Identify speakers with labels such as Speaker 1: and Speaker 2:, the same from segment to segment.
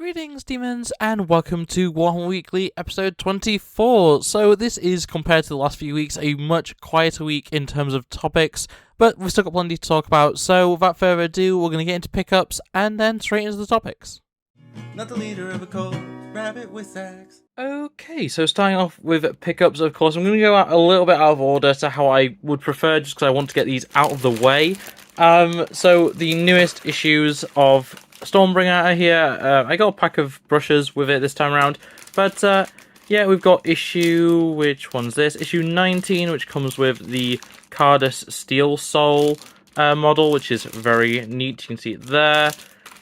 Speaker 1: Greetings, demons, and welcome to Warhammer Weekly, episode 24. So this is, compared to the last few weeks, a much quieter week in terms of topics, but we've still got plenty to talk about. So without further ado, we're going to get into pickups, and then straight into the topics.
Speaker 2: Not the leader of a cult, RabbitWithAxe.
Speaker 1: Okay, so starting off with pickups, of course, I'm going to go out a little bit out of order to how I would prefer, just because I want to get these out of the way. So the newest issues of Stormbringer are here. I got a pack of brushes with it this time around, but yeah, we've got which one's this? Issue 19, which comes with the Cardus Steel Soul model, which is very neat. You can see it there.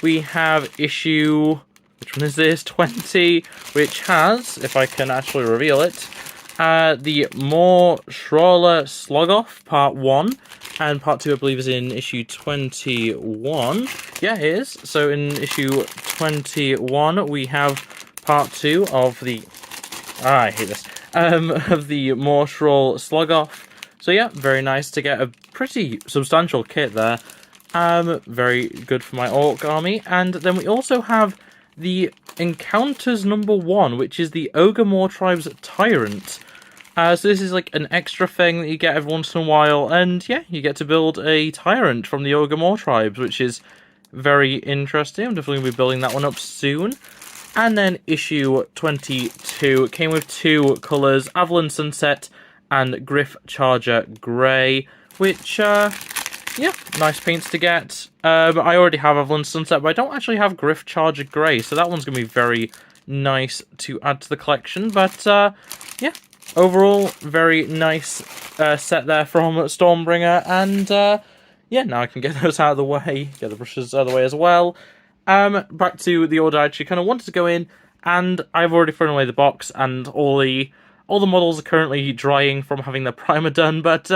Speaker 1: We have which one is this? 20, which has, if I can actually reveal it, the More Schroller Slogoff Part 1, and Part 2, I believe, is in issue 21. Yeah, it is. So in issue 21, we have Part 2 of the... I hate this. Of the More Schroll Slogoff. So yeah, very nice to get a pretty substantial kit there. Very good for my Orc army. And then we also have the Encounters number 1, which is the Ogre Tribe's Tyrant. So this is like an extra thing that you get every once in a while, and yeah, you get to build a Tyrant from the Ogre tribes, which is very interesting. I'm definitely going to be building that one up soon. And then issue 22 came with two colours, Avalon Sunset and Griff Charger Grey, which, yeah, nice paints to get. I already have Avalon Sunset, but I don't actually have Griff Charger Grey, so that one's going to be very nice to add to the collection. But, yeah, overall, very nice set there from Stormbringer, and, yeah, now I can get those out of the way, get the brushes out of the way as well. Back to the order I actually kind of wanted to go in, and I've already thrown away the box, and all the models are currently drying from having their primer done, but,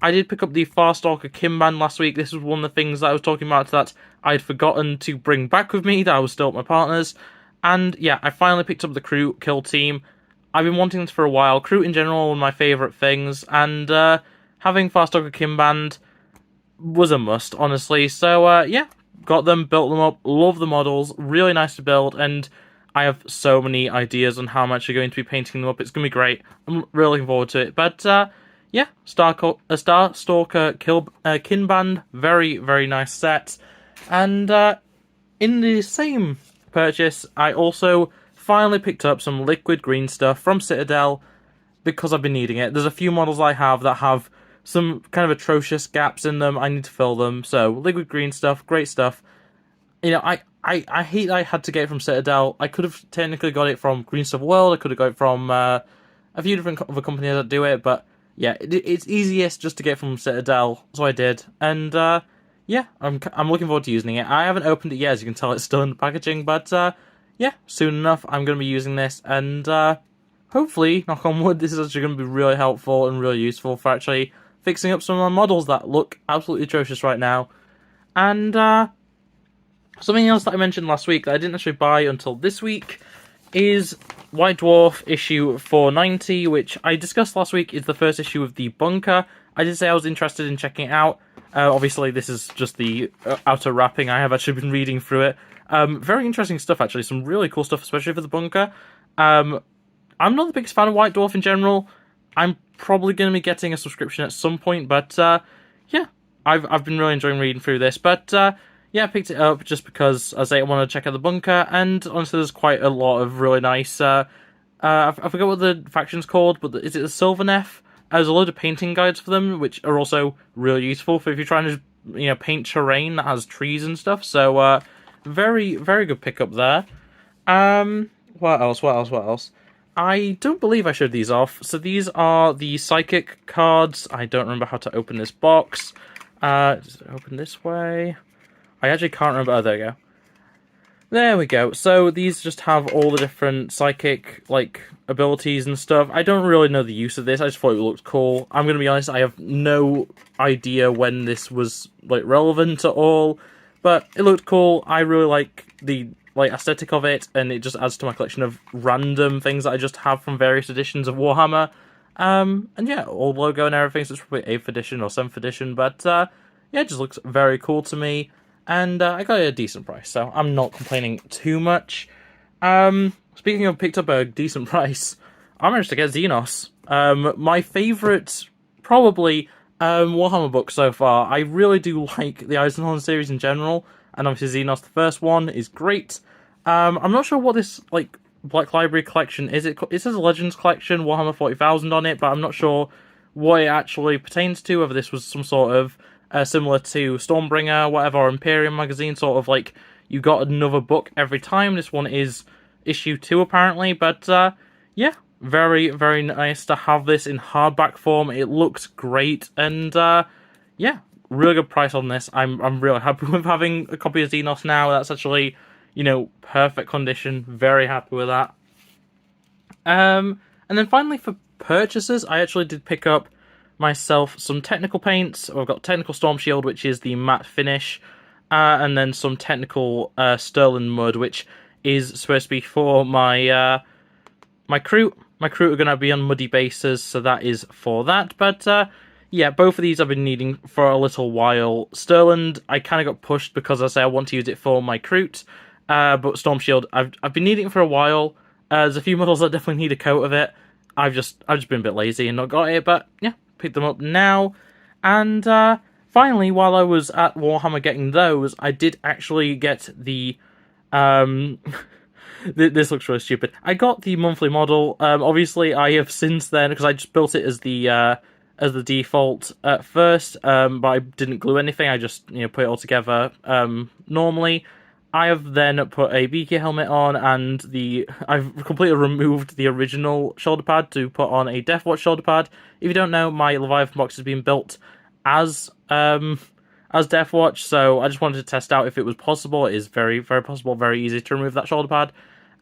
Speaker 1: I did pick up the Farstalker Kinband last week. This was one of the things that I was talking about that I'd forgotten to bring back with me, that I was still at my partner's. And yeah, I finally picked up the Crew Kill Team. I've been wanting this for a while. Crew in general are one of my favourite things, and having Farstalker Kinband was a must, honestly. So yeah, got them, built them up, love the models, really nice to build, and I have so many ideas on how I'm actually going to be painting them up. It's going to be great. I'm really looking forward to it. But yeah, Starstalker Kinband, very, very nice set. And in the same purchase, I also finally picked up some liquid green stuff from Citadel, because I've been needing it. There's a few models I have that have some kind of atrocious gaps in them. I need to fill them. So, liquid green stuff, great stuff. You know, I hate that I had to get it from Citadel. I could have technically got it from Green Stuff World. I could have got it from a few different other companies that do it, but yeah, it's easiest just to get from Citadel, so I did. And yeah, I'm looking forward to using it. I haven't opened it yet, as you can tell it's still in the packaging, but yeah, soon enough I'm going to be using this, and hopefully, knock on wood, this is actually going to be really helpful and really useful for actually fixing up some of my models that look absolutely atrocious right now. And something else that I mentioned last week that I didn't actually buy until this week is White Dwarf issue 490, which I discussed last week is the first issue of the Bunker. I did say I was interested in checking it out. Obviously, this is just the outer wrapping. I have actually been reading through it. Very interesting stuff, actually. Some really cool stuff, especially for the Bunker. I'm not the biggest fan of White Dwarf in general. I'm probably going to be getting a subscription at some point, but yeah, I've been really enjoying reading through this. But yeah, I picked it up just because, as I say, I want to check out the Bunker, and honestly, there's quite a lot of really nice, I forget what the faction's called, but is it the Sylvaneth? There's a load of painting guides for them, which are also really useful for if you're trying to, you know, paint terrain that has trees and stuff, so, very, very good pickup there. What else? I don't believe I showed these off, so these are the Psychic cards. I don't remember how to open this box. Just open this way. I actually can't remember. Oh, there we go. There we go. So these just have all the different psychic, like, abilities and stuff. I don't really know the use of this. I just thought it looked cool. I'm going to be honest, I have no idea when this was, like, relevant at all. But it looked cool. I really like the, like, aesthetic of it, and it just adds to my collection of random things that I just have from various editions of Warhammer. And yeah, old logo and everything, so it's probably 8th edition or 7th edition, but yeah, it just looks very cool to me. And I got it at a decent price, so I'm not complaining too much. Speaking of picked up a decent price, I managed to get Xenos. My favourite, probably, Warhammer book so far. I really do like the Eisenhorn series in general, and obviously Xenos, the first one, is great. I'm not sure what this, like, Black Library collection is. It says Legends Collection, Warhammer 40,000 on it, but I'm not sure what it actually pertains to, whether this was some sort of, similar to Stormbringer, whatever, or Imperium magazine, sort of like, you got another book every time. This one is issue 2 apparently, but yeah, very, very nice to have this in hardback form. It looks great, and yeah, really good price on this. I'm really happy with having a copy of Xenos now. That's actually, you know, perfect condition. Very happy with that. And then finally for purchases, I actually did pick up myself some technical paints. I've got Technical Storm Shield, which is the matte finish, and then some Technical Sterling Mud, which is supposed to be for my my crew. My crew are going to be on muddy bases, so that is for that. But yeah, both of these I've been needing for a little while. Sterling, I kind of got pushed because I want to use it for my crew. But Storm Shield, I've been needing it for a while. There's a few models that definitely need a coat of it. I've just been a bit lazy and not got it, but yeah, picked them up now. And finally, while I was at Warhammer getting those, I did actually get the this looks really stupid. I got the monthly model. Obviously, I have since then, because I just built it as the default at first, but I didn't glue anything. I just, you know, put it all together normally. I have then put a beaky helmet on, and I've completely removed the original shoulder pad to put on a Deathwatch shoulder pad. If you don't know, my Leviathan box has been built as Deathwatch, so I just wanted to test out if it was possible. It is very, very possible, very easy to remove that shoulder pad.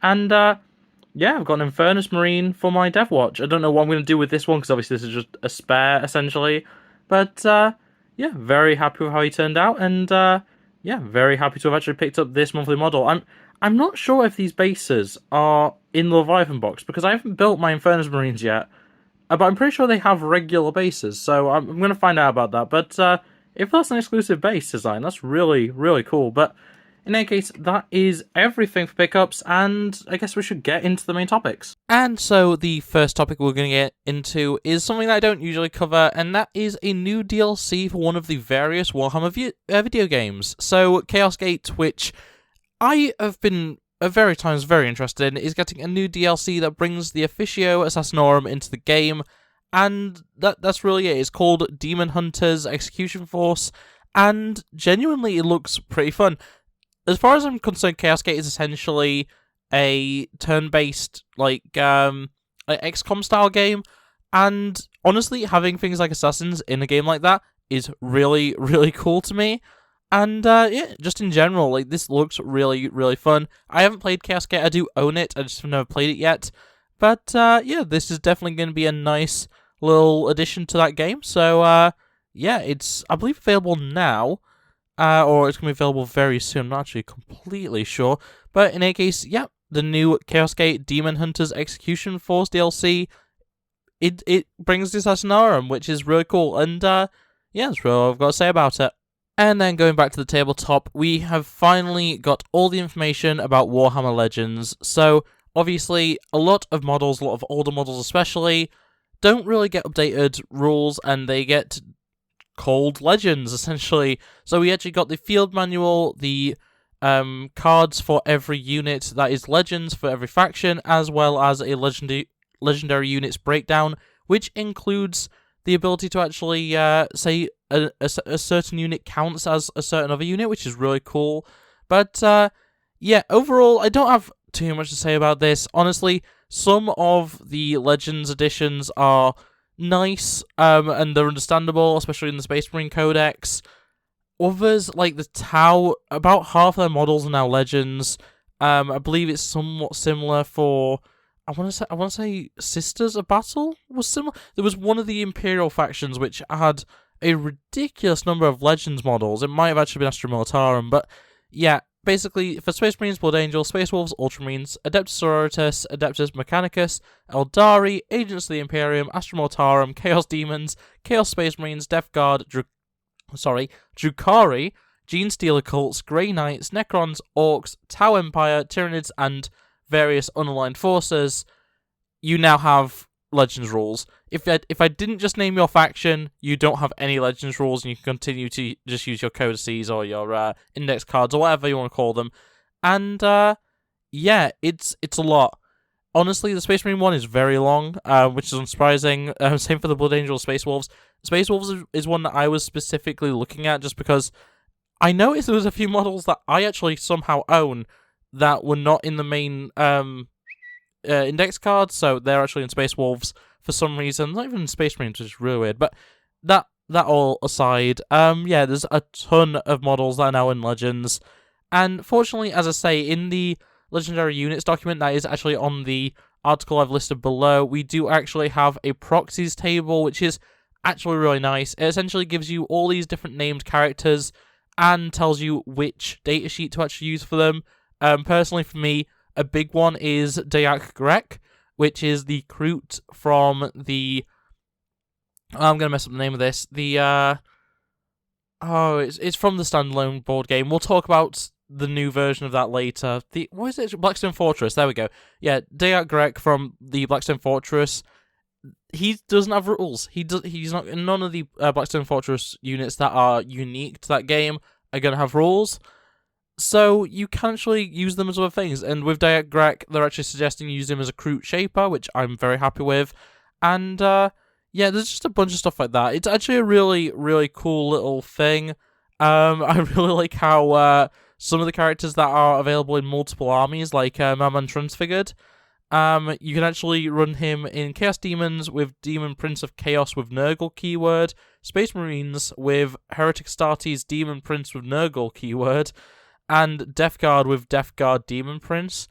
Speaker 1: And yeah, I've got an Infernus Marine for my Deathwatch. I don't know what I'm going to do with this one, because obviously this is just a spare, essentially. But yeah, very happy with how he turned out, and yeah, very happy to have actually picked up this monthly model. I'm not sure if these bases are in the Leviathan box, because I haven't built my Infernus Marines yet, but I'm pretty sure they have regular bases, so I'm going to find out about that. But if that's an exclusive base design, that's really, really cool. But in any case, that is everything for pickups, and I guess we should get into the main topics. And so the first topic we're going to get into is something that I don't usually cover, and that is a new DLC for one of the various Warhammer video games. So Chaos Gate, which I have been at various times very interested in, is getting a new DLC that brings the Officio Assassinorum into the game, and that's really it. It's called Demon Hunters Execution Force, and genuinely it looks pretty fun. As far as I'm concerned, Chaos Gate is essentially a turn-based, like XCOM style game, and honestly, having things like assassins in a game like that is really, really cool to me. And yeah, just in general, like, this looks really, really fun. I haven't played Chaos Gate. I do own it. I just have never played it yet. But yeah, this is definitely going to be a nice little addition to that game. So yeah, it's, I believe, available now. Or it's going to be available very soon. I'm not actually completely sure. But in any case, yeah, the new Chaos Gate Demon Hunters Execution Force DLC, it brings this Assassinorum, which is really cool. And yeah, that's really all I've got to say about it. And then going back to the tabletop, we have finally got all the information about Warhammer Legends. So obviously, a lot of models, a lot of older models especially, don't really get updated rules, and they get called Legends, essentially. So we actually got the field manual, the cards for every unit that is Legends for every faction, as well as a legendary units breakdown, which includes the ability to actually say a certain unit counts as a certain other unit, which is really cool. But yeah, overall, I don't have too much to say about this. Honestly, some of the Legends editions are nice, and they're understandable, especially in the Space Marine Codex. Others, like the Tau, about half their models are now Legends. I believe it's somewhat similar for, I want to say Sisters of Battle was similar. There was one of the Imperial factions which had a ridiculous number of Legends models. It might have actually been Astra Militarum, but yeah, basically, for Space Marines, Blood Angels, Space Wolves, Ultramarines, Adeptus Sororitas, Adeptus Mechanicus, Eldari, Agents of the Imperium, Astra Militarum, Chaos Demons, Chaos Space Marines, Death Guard, Drukhari, Gene Stealer Cults, Grey Knights, Necrons, Orcs, Tau Empire, Tyranids, and various unaligned forces, you now have Legends rules. If I didn't just name your faction, you don't have any Legends rules, and you can continue to just use your codices or your index cards or whatever you want to call them. And yeah, it's a lot. Honestly, the Space Marine one is very long, which is unsurprising. Same for the Blood Angel Space Wolves. Space Wolves is one that I was specifically looking at just because I noticed there was a few models that I actually somehow own that were not in the main index cards, so they're actually in Space Wolves for some reason. Not even in Space Marines, which is really weird. But that all aside, yeah, there's a ton of models that are now in Legends. And fortunately, as I say, in the Legendary Units document that is actually on the article I've listed below, we do actually have a proxies table, which is actually really nice. It essentially gives you all these different named characters and tells you which datasheet to actually use for them. Personally, for me, a big one is Dayak Grek, which is the Kroot from the... I'm going to mess up the name of this. It's from the standalone board game. We'll talk about the new version of that later. What is it? Blackstone Fortress. There we go. Yeah, Dayak Grek from the Blackstone Fortress. He doesn't have rules. He's not. None of the Blackstone Fortress units that are unique to that game are going to have rules. So you can actually use them as other things. And with Dayak Grek, they're actually suggesting you use him as a Kroot Shaper, which I'm very happy with. And yeah, there's just a bunch of stuff like that. It's actually a really, really cool little thing. I really like how some of the characters that are available in multiple armies, like Maman Transfigured, you can actually run him in Chaos Demons with Demon Prince of Chaos with Nurgle keyword, Space Marines with Heretic Astartes Demon Prince with Nurgle keyword, and Death Guard with Death Guard Demon Prince,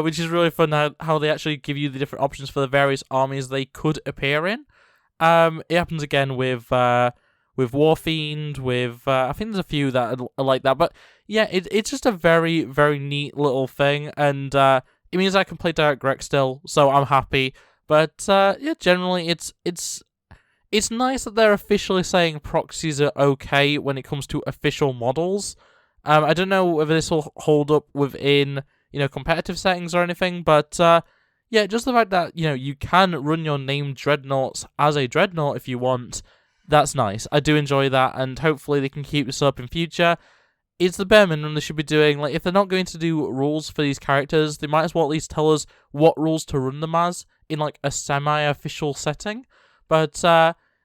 Speaker 1: which is really fun how they actually give you the different options for the various armies they could appear in. It happens again with Warfiend, with I think there's a few that are like that, but yeah, it's just a very, very neat little thing, and it means I can play Dayak Grek still, so I'm happy. But yeah, generally it's nice that they're officially saying proxies are okay when it comes to official models. I don't know whether this will hold up within competitive settings or anything, but yeah, just the fact that you can run your named dreadnoughts as a dreadnought if you want. That's nice. I do enjoy that, and hopefully they can keep this up in future. It's the bare minimum they should be doing. Like, if they're not going to do rules for these characters, they might as well at least tell us what rules to run them as in, like, a semi-official setting. But,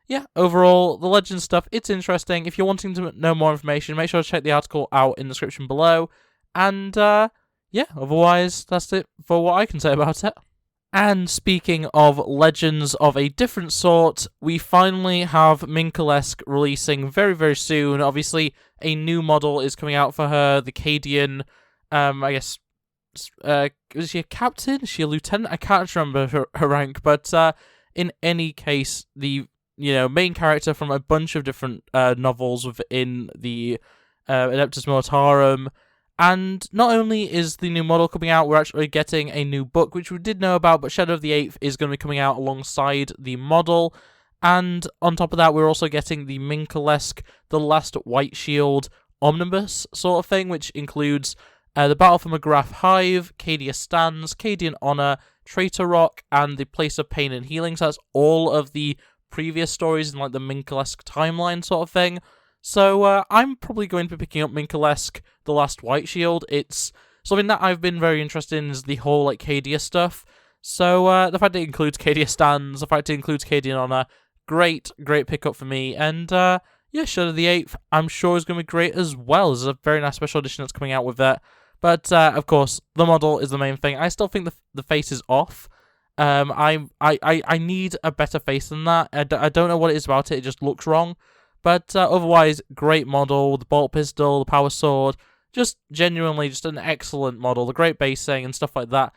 Speaker 1: yeah, overall, the Legend stuff, it's interesting. If you're wanting to know more information, make sure to check the article out in the description below. And, yeah, otherwise, that's it for what I can say about it. And speaking of Legends of a different sort, we finally have Minka Lesk releasing very, very soon. Obviously, a new model is coming out for her, the Cadian, I guess, is she a captain? Is she a lieutenant? I can't remember her rank, but in any case, the main character from a bunch of different novels within the Adeptus Militarum. And not only is the new model coming out, we're actually getting a new book, which we did know about, but Shadow of the Eighth is going to be coming out alongside the model. And on top of that, we're also getting the Minka Lesk, The Last White Shield omnibus sort of thing, which includes the Battle for McGrath Hive, Cadia Stands, Cadian Honor, Traitor Rock, and the Place of Pain and Healing. So that's all of the previous stories in like the Minka Lesk timeline sort of thing. So I'm probably going to be picking up Minka Lesk, The Last White Shield. It's something that I've been very interested in, is the whole like Cadia stuff. So the fact that it includes Cadia Stands, the fact it includes Cadian Honor, great pickup for me. And yeah, Shadow of the Eighth, I'm sure is going to be great as well. There's a very nice special edition that's coming out with that. But of course, the model is the main thing. I still think the face is off. I need a better face than that. I don't know what it is about it. It just looks wrong. But otherwise, great model, the bolt pistol, the power sword, just genuinely just an excellent model, the great basing and stuff like that.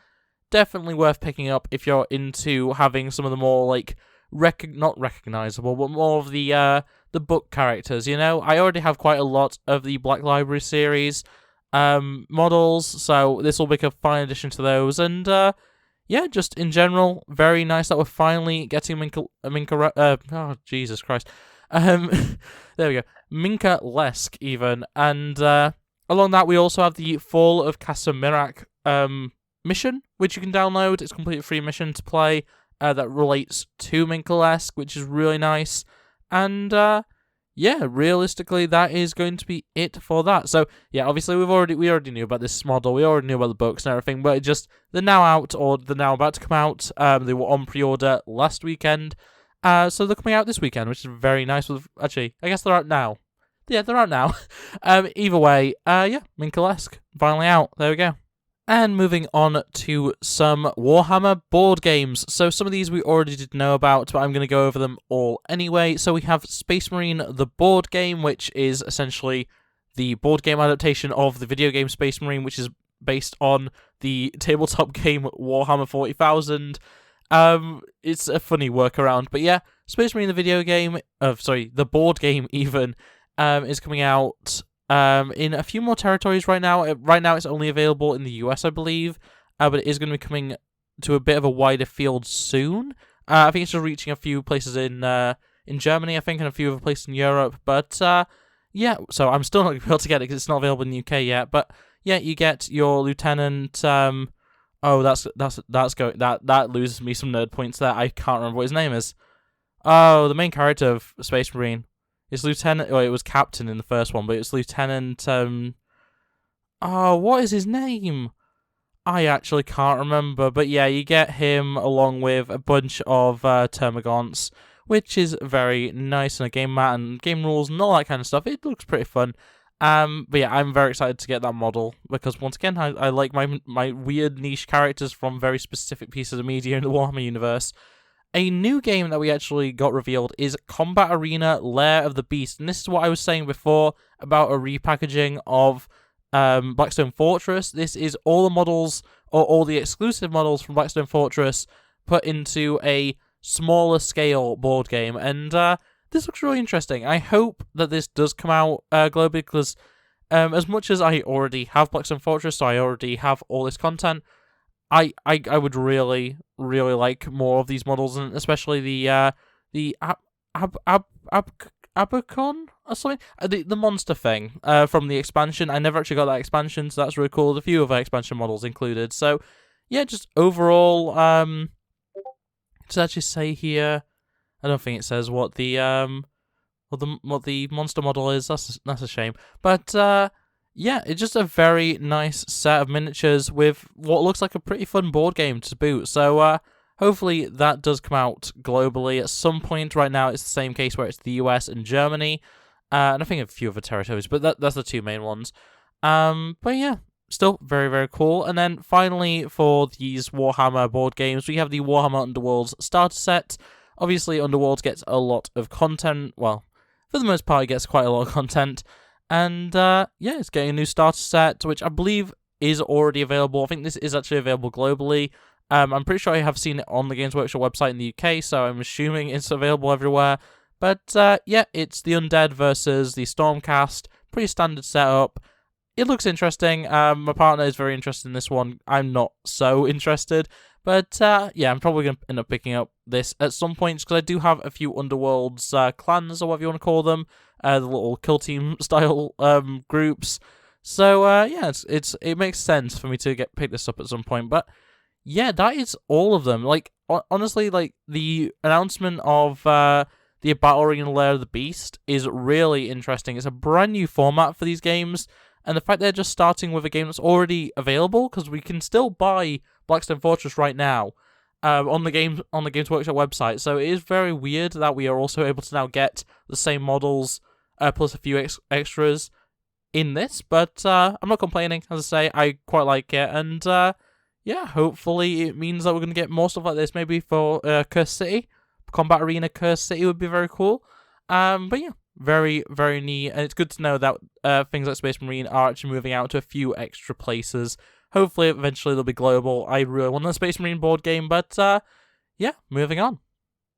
Speaker 1: Definitely worth picking up if you're into having some of the more, like, not recognizable, but more of the book characters, I already have quite a lot of the Black Library series models, so this will make a fine addition to those, and yeah, just in general, very nice that we're finally getting oh, Jesus Christ. There we go. Minka Lesk, even. And along that, we also have the Fall of Casamirak mission, which you can download. It's a completely free mission to play that relates to Minka Lesk, which is really nice. And yeah, realistically, that is going to be it for that. So yeah, obviously we already knew about this model, we already knew about the books and everything, but they're now out, or they're now about to come out. They were on pre-order last weekend, so they're coming out this weekend, which is very nice. Actually, I guess they're out now. Yeah, they're out now. Either way, yeah, Minka Lesk finally out. There we go. And moving on to some Warhammer board games. So some of these we already did know about, but I'm going to go over them all anyway. So we have Space Marine the board game, which is essentially the board game adaptation of the video game Space Marine, which is based on the tabletop game Warhammer 40,000. It's a funny workaround, but yeah, Space Marine the video game, the board game even, is coming out in a few more territories right now. Right now it's only available in the US, I believe, but it is going to be coming to a bit of a wider field soon. I think it's just reaching a few places in Germany, I think, and a few other places in Europe. But yeah, so I'm still not going to be able to get it because it's not available in the UK yet. But yeah, you get your lieutenant. That loses me some nerd points there. I can't remember what his name is. Oh, the main character of Space Marine. It's Lieutenant. Well, it was Captain in the first one, but it's Lieutenant. What is his name? I actually can't remember. But yeah, you get him along with a bunch of Termagants, which is very nice, and a game mat and game rules and all that kind of stuff. It looks pretty fun. But yeah, I'm very excited to get that model because once again, I like my weird niche characters from very specific pieces of media in the Warhammer universe. A new game that we actually got revealed is Combat Arena Lair of the Beast. And this is what I was saying before about a repackaging of Blackstone Fortress. This is all the models, or all the exclusive models from Blackstone Fortress, put into a smaller scale board game. And this looks really interesting. I hope that this does come out globally, because as much as I already have Blackstone Fortress, so I already have all this content, I would really like more of these models, and especially the Abacon or something, the monster thing from the expansion. I never actually got that expansion, so that's really cool. There's a few other expansion models included. So yeah, just overall, does it actually say here? I don't think it says what the monster model is. That's a shame, but yeah, it's just a very nice set of miniatures with what looks like a pretty fun board game to boot. So hopefully that does come out globally at some point. Right now it's the same case where it's the US and Germany, and I think a few other territories, but that's the two main ones. But yeah, still very, very cool. And then finally, for these Warhammer board games, we have the Warhammer Underworlds starter set. Obviously, Underworlds gets a lot of content. Well, for the most part, it gets quite a lot of content. And yeah, it's getting a new starter set, which I believe is already available. I think this is actually available globally. I'm pretty sure I have seen it on the Games Workshop website in the UK, so I'm assuming it's available everywhere. But yeah, it's the Undead versus the Stormcast. Pretty standard setup. It looks interesting. My partner is very interested in this one. I'm not so interested. But yeah, I'm probably going to end up picking up this at some point, because I do have a few Underworlds clans, or whatever you want to call them. The little kill team style groups. So yeah, it makes sense for me to pick this up at some point. But yeah, that is all of them. Like honestly, like the announcement of the Battle Arena Lair of the Beast is really interesting. It's a brand new format for these games, and the fact they're just starting with a game that's already available, because we can still buy Blackstone Fortress right now on the Games Workshop website. So it is very weird that we are also able to now get the same models plus a few extras in this. But I'm not complaining. As I say, I quite like it, and yeah, hopefully it means that we're going to get more stuff like this. Maybe for Cursed City, Combat Arena Cursed City would be very cool. But yeah, very, very neat, and it's good to know that things like Space Marine are actually moving out to a few extra places. Hopefully, eventually they'll be global. I really want the Space Marine board game, but yeah, moving on.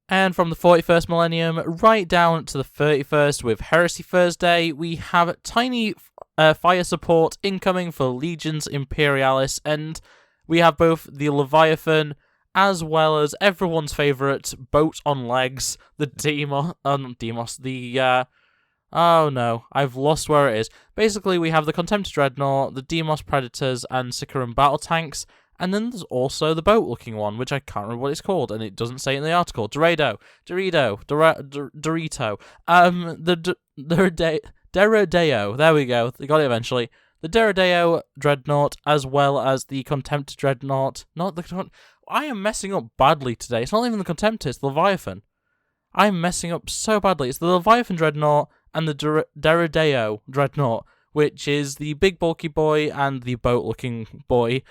Speaker 1: And from the 41st millennium right down to the 31st with Heresy Thursday, we have tiny fire support incoming for Legions Imperialis, and we have both the Leviathan as well as everyone's favourite boat on legs, the oh no, I've lost where it is. Basically, we have the Contemptor Dreadnought, the Demos Predators, and Sicaran Battle Tanks, And then there's also the boat-looking one, which I can't remember what it's called, and it doesn't say it in the article. Deredeo. The Deredeo. There we go. They got it eventually. The Deredeo Dreadnought, as well as the Contempt Dreadnought. I am messing up badly today. It's not even the Contempt, it's the Leviathan. I'm messing up so badly. It's the Leviathan Dreadnought and the Deredeo Dreadnought, which is the big bulky boy and the boat-looking boy,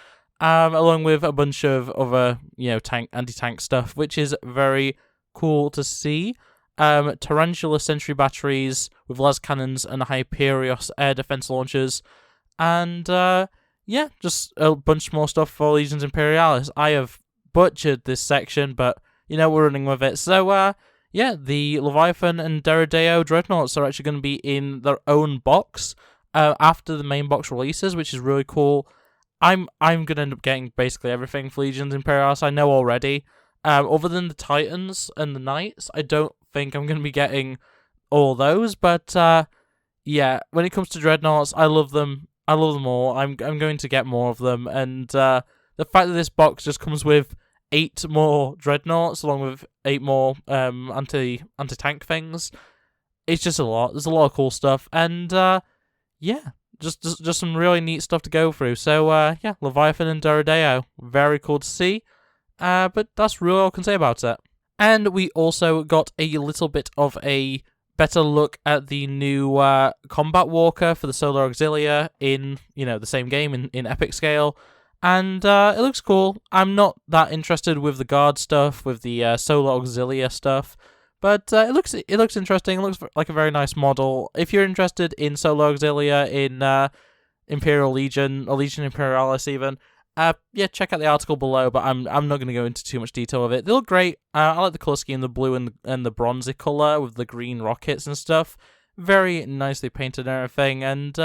Speaker 1: along with a bunch of other, anti-tank stuff, which is very cool to see. Tarantula sentry batteries with las cannons and Hyperios air defense launchers, and just a bunch more stuff for Legions Imperialis. I have butchered this section, but we're running with it. So the Leviathan and Deredeo Dreadnoughts are actually going to be in their own box after the main box releases, which is really cool. I'm going to end up getting basically everything for Legions Imperialis. I know already. Other than the Titans and the Knights, I don't think I'm going to be getting all those. But when it comes to Dreadnoughts, I love them. I love them all. I'm going to get more of them. And the fact that this box just comes with 8 more Dreadnoughts, along with 8 more anti-tank things, it's just a lot. There's a lot of cool stuff. And just some really neat stuff to go through. So Leviathan and Deredeo, very cool to see. But that's really all I can say about it. And we also got a little bit of a better look at the new combat walker for the Solar Auxilia in, the same game in epic scale. And it looks cool. I'm not that interested with the guard stuff, with the Solar Auxilia stuff. But it looks interesting. It looks like a very nice model. If you're interested in Solar Auxilia in Imperial Legion, or Legion Imperialis even, check out the article below, but I'm not going to go into too much detail of it. They look great. I like the colour scheme, the blue and the bronzy colour with the green rockets and stuff. Very nicely painted and everything, and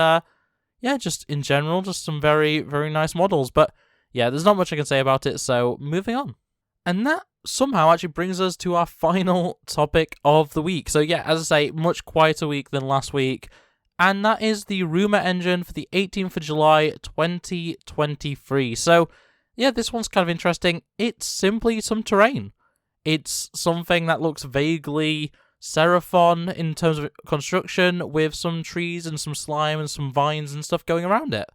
Speaker 1: just in general, just some very, very nice models. But there's not much I can say about it, so moving on. And that somehow actually brings us to our final topic of the week. So as I say, much quieter week than last week. And that is the Rumour Engine for the 18th of July, 2023. So, this one's kind of interesting. It's simply some terrain. It's something that looks vaguely Seraphon in terms of construction, with some trees and some slime and some vines and stuff going around it.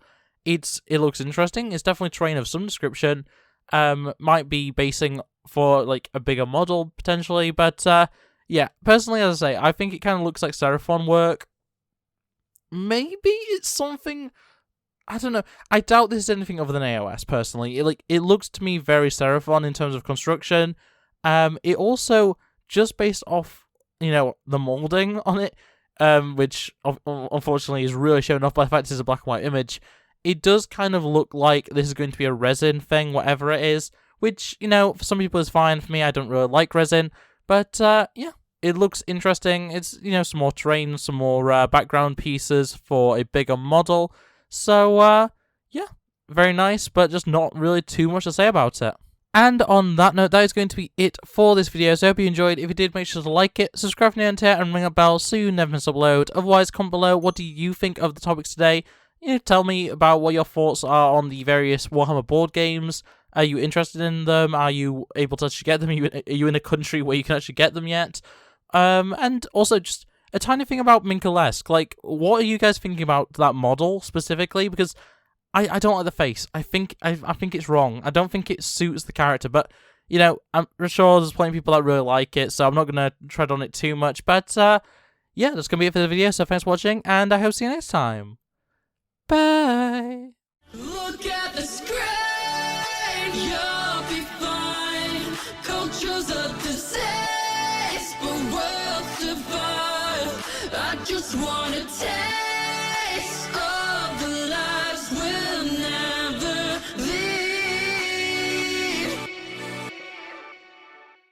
Speaker 1: It looks interesting. It's definitely terrain of some description. Might be basing for, a bigger model, potentially. But, personally, as I say, I think it kind of looks like Seraphon work. Maybe it's something, I don't know. I doubt this is anything other than AOS, personally. It looks to me very Seraphon in terms of construction. It also, just based off, the molding on it, which unfortunately is really shown off by the fact it's a black and white image, it does kind of look like this is going to be a resin thing, whatever it is, which, for some people is fine. For me, I don't really like resin, but, it looks interesting. It's, some more terrain, some more background pieces for a bigger model. So, very nice, but just not really too much to say about it. And on that note, that is going to be it for this video. So I hope you enjoyed. If you did, make sure to like it, subscribe if you're new here, and ring a bell so you never miss an upload. Otherwise, comment below, what do you think of the topics today? Tell me about what your thoughts are on the various Warhammer board games. Are you interested in them? Are you able to actually get them? Are you in a country where you can actually get them yet? And also just a tiny thing about Minka Lesk. What are you guys thinking about that model specifically? Because I don't like the face. I think it's wrong. I don't think it suits the character. But I'm sure there's plenty of people that really like it, so I'm not gonna tread on it too much. But that's gonna be it for the video. So thanks for watching, and I hope to see you next time. Bye.
Speaker 3: Look at the screen, you'll be fine. Culture's a disease, but we'll survive. I just wanna